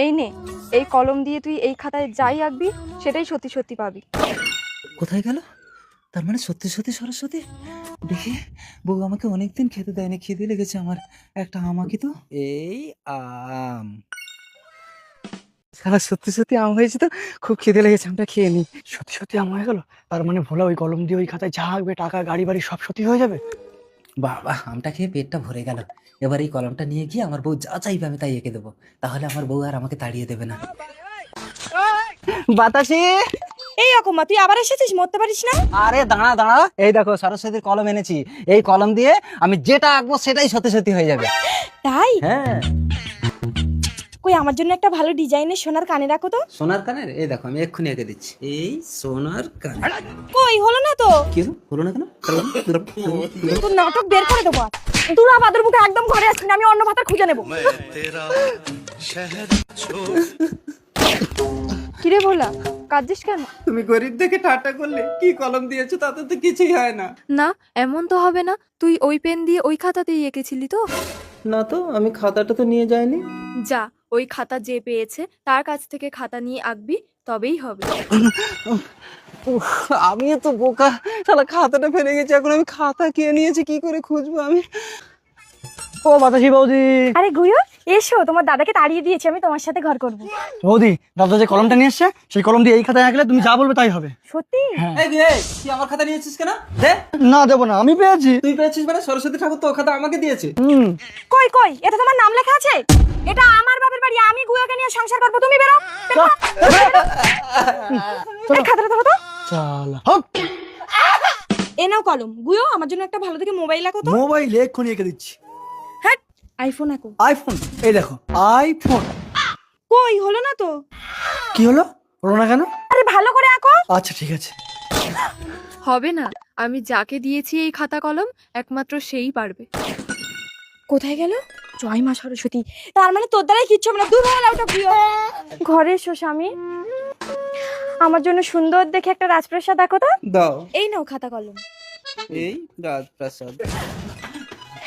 এই নে, এই কলম দিয়ে তুই এই খাতায় যাই আঁকবি সেটাই সত্যি সত্যি পাবি। কোথায় গেল? তার মানে সত্যি সত্যি সরস্বতী। দেখি, বউ আমাকে অনেকদিন খেতে দেয়নি, খিদে লেগেছে আমার। একটা আম আঁকি তো। এই আম। সারা সত্যি সত্যি আম হয়েছে তো, খুব খিদে লেগেছে, আমটা খেয়ে নি। সত্যি সত্যি আম হয়ে গেল। তার মানে ভোলা ওই কলম দিয়ে ওই খাতায় যা আঁকবে, টাকা গাড়ি বাড়ি সব সত্যি হয়ে যাবে। বাবা, আমটা খেয়ে পেটটা ভরে গেল। এবার এই কলমটা নিয়ে গিয়ে আমার বউ যা চাইবে আমি তাই এঁকে দেবো। তাহলে আমার বউ আর আমাকে তাড়িয়ে দেবে না। বাতাসি, এই অকমা, তুই আবার এসেছিস, মরতে পারিস না। আরে দাঁড়া দাঁড়া, এই দেখো সরস্বতীর কলম এনেছি। এই কলম দিয়ে আমি যেটা আঁকবো সেটাই সত্যি সত্যি হয়ে যাবে। তাই? হ্যাঁ। কই আমার জন্য একটা ভালো ডিজাইনের সোনার কানে রাখো তো। সোনার কানের, এই দেখো আমি এক্ষুনি এঁকে দিচ্ছি। এই সোনার কানের। কই হলো না তো? কি হলো না কেন? তোর নাটক বের করে দেবো। তোরা বাদর মুখে একদম ঘরে আসবি না, আমি অন্য ভাতা খুঁজে নেবো। কিরে ভোলা, কাঁদছিস কেন? তুমি গরিব দেখে ঠাট্টা করলে, কি কলম দিয়েছো তাতে তো কিছুই হয় না। না, এমন তো হবে না। তুই ওই পেন দিয়ে ওই খাতাতেই এঁকেছিলি তো? না তো, আমি খাতাটা তো নিয়ে যাইনি। যা, ওই খাতা যে পেয়েছে তার কাছ থেকে খাতা নিয়ে আঁকবি, তবেই হবে। আমি তো বোকা, শালা খাতাটা ফেলে গেছি। এখন আমি খাতা কে নিয়েছি, কি করে খুঁজবো আমি? ও বাতাসি বৌদি। আরে গুয়ো, এসো, তোমার দাদাকে তাড়িয়ে দিয়েছি, আমি তোমার সাথে ঘর করব। বৌদি, দাদা যে কলমটা নিয়ে এসছে, সেই কলম দিয়ে এই খাতায় আঁকলে তুমি যা বলবে তাই হবে। সত্যি? এই রে, তুই আমার খাতা নিয়েছিস কেন? দে। না দেবো না, আমি পেয়েছি। তুই পেয়েছিস মানে সরস্বতী ঠাকুর তো ও খাতা আমাকে দিয়েছে। কই কই, এটা তোমার নাম লেখা আছে? এটা আমার বাপের বাড়ি, আমি গুয়োকে নিয়ে সংসার করবো, তুমি বেরো। এই খাতাটা ধরো তো। চল হপ। এ নাও কলম। গুয়ো, আমার জন্য একটা ভালো দেখে মোবাইল আঁকো তো। মোবাইল এক্ষুনি এঁকে দিচ্ছি। হ্যাঁ, আইফোন আঁকো। আইফোন, এই দেখো আইফোন। কই হলো না তো? কি হলো? হলো না কেন? আরে ভালো করে আঁকো। আচ্ছা ঠিক আছে। হবে না, আমি যাকে দিয়েছি এই খাতা কলম একমাত্র সেই পারবে। কোথায় গেল? জয় মা সরস্বতী, তার মানে তোর দ্বারাই কিচ্ছু হবে না। দূর হয়ে ওটা প্রিয়। ঘরে এসো স্বামী, আমার জন্য সুন্দর দেখে একটা রাজপ্রাসাদ আঁকো তো। দাও। এই নাও খাতা কলম। এই রাজপ্রাসাদ।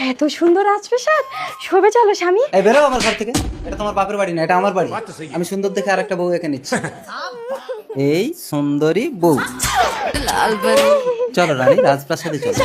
এত সুন্দর রাজপ্রাসাদ, শোবে চলো স্বামী। এই বেরো আমার ঘর থেকে। এটা তোমার বাপের বাড়ি না, এটা আমার বাড়ি। আমি সুন্দর দেখে আরেকটা বউ এঁকে নিচ্ছি। এই সুন্দরী বউ। চলো রানী, রাজপ্রাসাদে চলো।